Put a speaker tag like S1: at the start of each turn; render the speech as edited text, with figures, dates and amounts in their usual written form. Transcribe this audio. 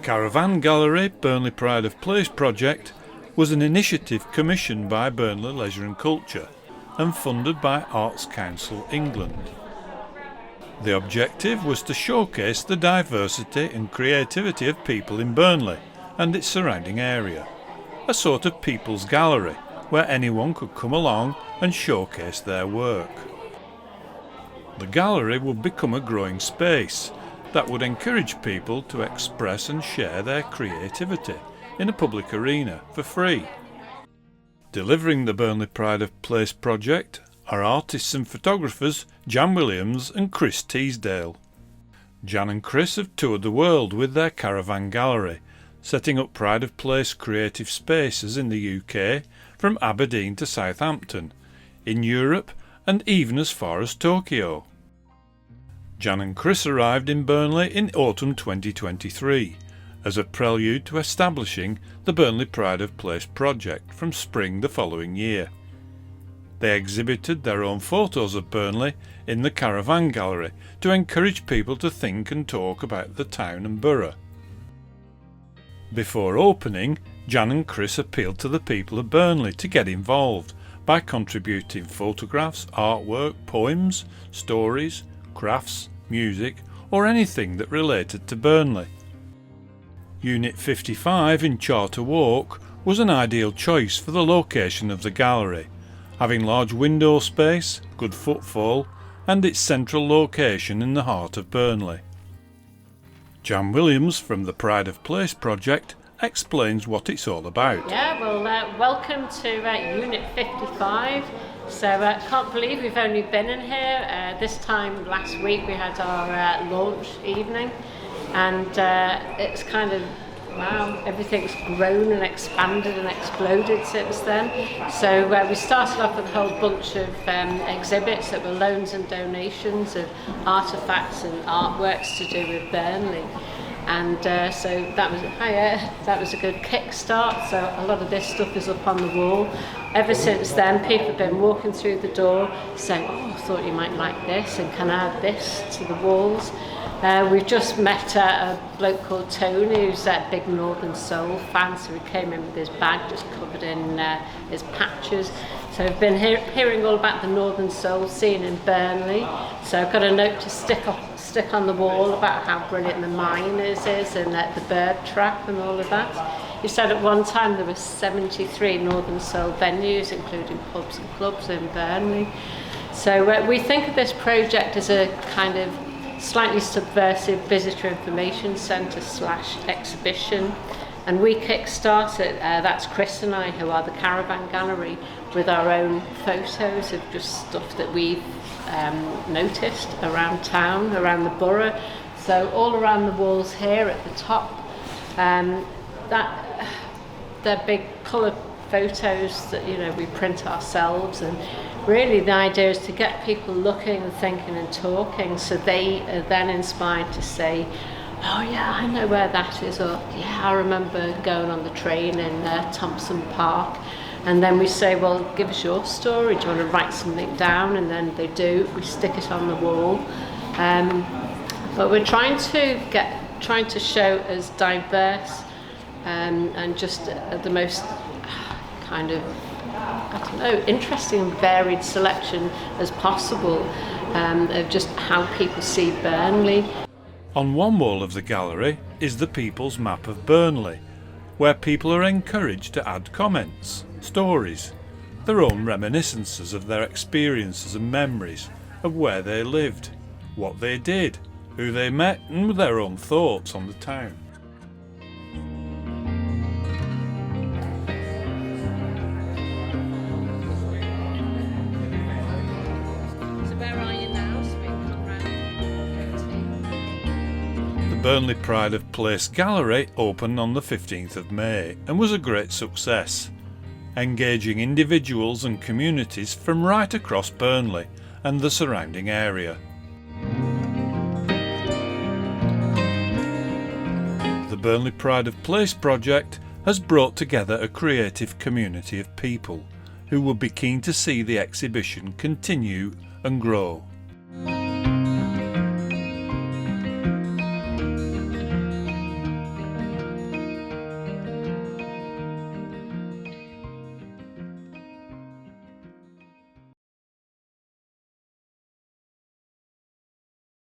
S1: Caravan Gallery Burnley Pride of Place project was an initiative commissioned by Burnley Leisure and Culture and funded by Arts Council England. The objective was to showcase the diversity and creativity of people in Burnley and its surrounding area, a sort of people's gallery where anyone could come along and showcase their work. The gallery would become a growing space that would encourage people to express and share their creativity in a public arena for free. Delivering the Burnley Pride of Place project are artists and photographers Jan Williams and Chris Teasdale. Jan and Chris have toured the world with their caravan gallery, setting up Pride of Place creative spaces in the UK from Aberdeen to Southampton, in Europe and even as far as Tokyo. Jan and Chris arrived in Burnley in autumn 2023 as a prelude to establishing the Burnley Pride of Place project from spring the following year. They exhibited their own photos of Burnley in the Caravan Gallery to encourage people to think and talk about the town and borough. Before opening, Jan and Chris appealed to the people of Burnley to get involved by contributing photographs, artwork, poems, stories, crafts, music or anything that related to Burnley. Unit 55 in Charter Walk was an ideal choice for the location of the gallery, having large window space, good footfall and its central location in the heart of Burnley. Jan Williams from the Pride of Place project explains what it's all about.
S2: Yeah, well, welcome to Unit 55. So I can't believe we've only been in here. This time last week we had our launch evening, and it's kind of, wow, everything's grown and expanded and exploded since then. So we started off with a whole bunch of exhibits that were loans and donations of artefacts and artworks to do with Burnley. And so that was a good kickstart. So a lot of this stuff is up on the wall. Ever since then, people have been walking through the door saying, "Oh, I thought you might like this, and can I add this to the walls?" We've just met a bloke called Tony, who's a big Northern Soul fan, so he came in with his bag just covered in his patches. So I've been hearing all about the Northern Soul scene in Burnley. So I've got a note to stick on the wall about how brilliant the miners is and the bird trap and all of that. You said at one time there were 73 Northern Soul venues, including pubs and clubs in Burnley. So we think of this project as a kind of slightly subversive visitor information centre / exhibition, and we kick-start it, that's Chris and I, who are the Caravan Gallery, with our own photos of just stuff that we've noticed around town, around the borough. So all around the walls here at the top, they're big colour photos that we print ourselves, and really the idea is to get people looking and thinking and talking, so they are then inspired to say, "Oh yeah, I know where that is," or "Yeah, I remember going on the train in Thompson Park." And then we say, "Well, give us your story, do you want to write something down?" And then they do, we stick it on the wall. But we're trying to show as diverse and just the most kind of, interesting and varied selection as possible of just how people see Burnley.
S1: On one wall of the gallery is the People's Map of Burnley, where people are encouraged to add comments, stories, their own reminiscences of their experiences and memories of where they lived, what they did, who they met, and their own thoughts on the town. The Burnley Pride of Place Gallery opened on the 15th of May and was a great success, engaging individuals and communities from right across Burnley and the surrounding area. The Burnley Pride of Place project has brought together a creative community of people who would be keen to see the exhibition continue and grow.